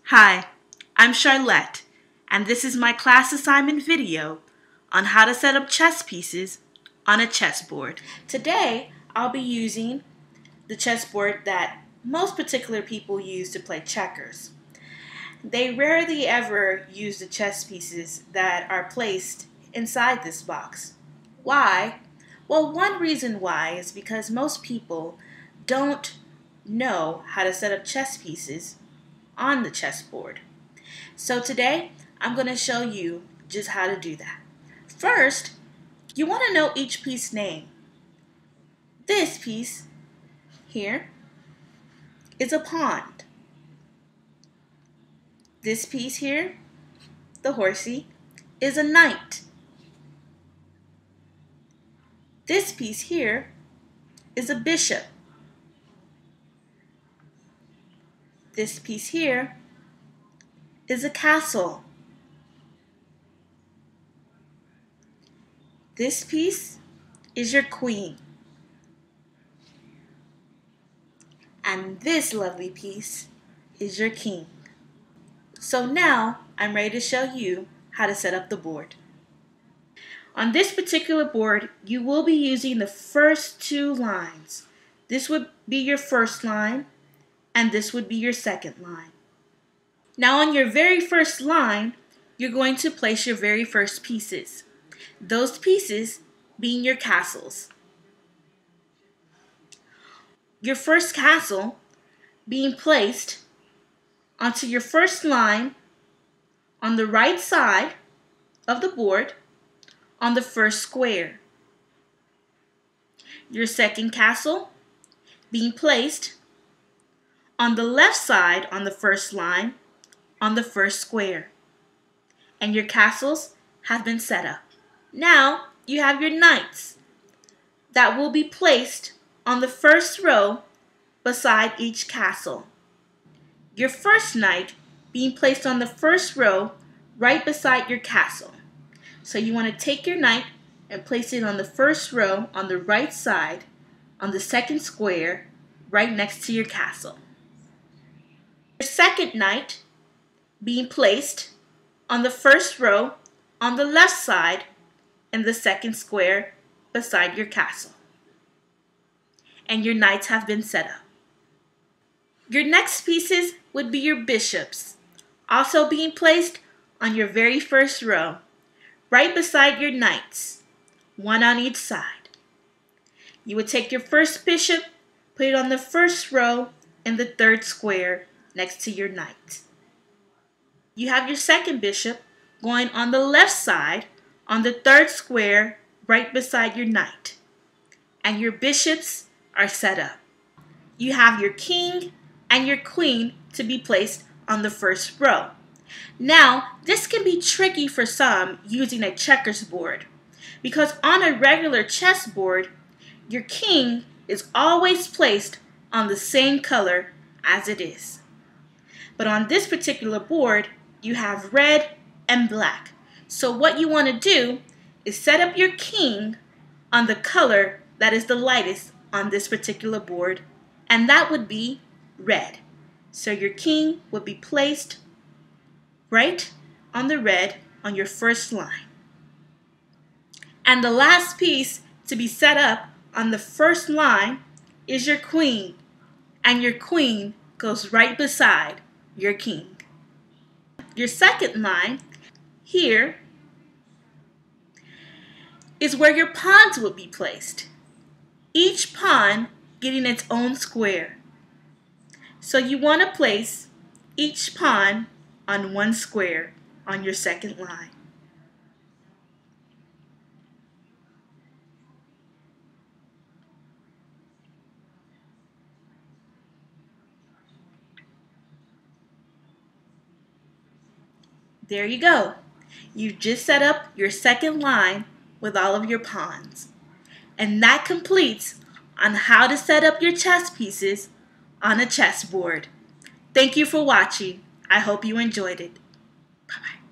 Hi, I'm Charlotte, and this is my class assignment video on how to set up chess pieces on a chessboard. Today, I'll be using the chessboard that most particular people use to play checkers. They rarely ever use the chess pieces that are placed inside this box. Why? Well, one reason why is because most people don't know how to set up chess pieces on the chessboard. So today, I'm going to show you just how to do that. First, you want to know each piece name. This piece here is a pawn. This piece here, the horsey, is a knight. This piece here is a bishop. This piece here is a castle. This piece is your queen. And this lovely piece is your king. So now I'm ready to show you how to set up the board. On this particular board, you will be using the first two lines. This would be your first line, and this would be your second line. Now on your very first line, you're going to place your very first pieces. Those pieces being your castles. Your first castle being placed onto your first line on the right side of the board on the first square. Your second castle being placed on the left side on the first line on the first square. And your castles have been set up. Now you have your knights that will be placed on the first row beside each castle. Your first knight being placed on the first row right beside your castle. So you want to take your knight and place it on the first row on the right side on the second square right next to your castle. Your second knight being placed on the first row on the left side in the second square beside your castle. And your knights have been set up. Your next pieces would be your bishops, also being placed on your very first row, right beside your knights, one on each side. You would take your first bishop, put it on the first row in the third square next to your knight. You have your second bishop going on the left side on the third square right beside your knight. And your bishops are set up. You have your king and your queen to be placed on the first row. Now, this can be tricky for some using a checkers board because on a regular chess board, your king is always placed on the same color as it is. But on this particular board, you have red and black. So what you want to do is set up your king on the color that is the lightest on this particular board, and that would be red. So your king would be placed right on the red on your first line. And the last piece to be set up on the first line is your queen, and your queen goes right beside your king. Your second line here is where your pawns would be placed, each pawn getting its own square. So you want to place each pawn on one square on your second line. There you go. You've just set up your second line with all of your pawns. And that completes on how to set up your chess pieces on a chessboard. Thank you for watching. I hope you enjoyed it. Bye-bye.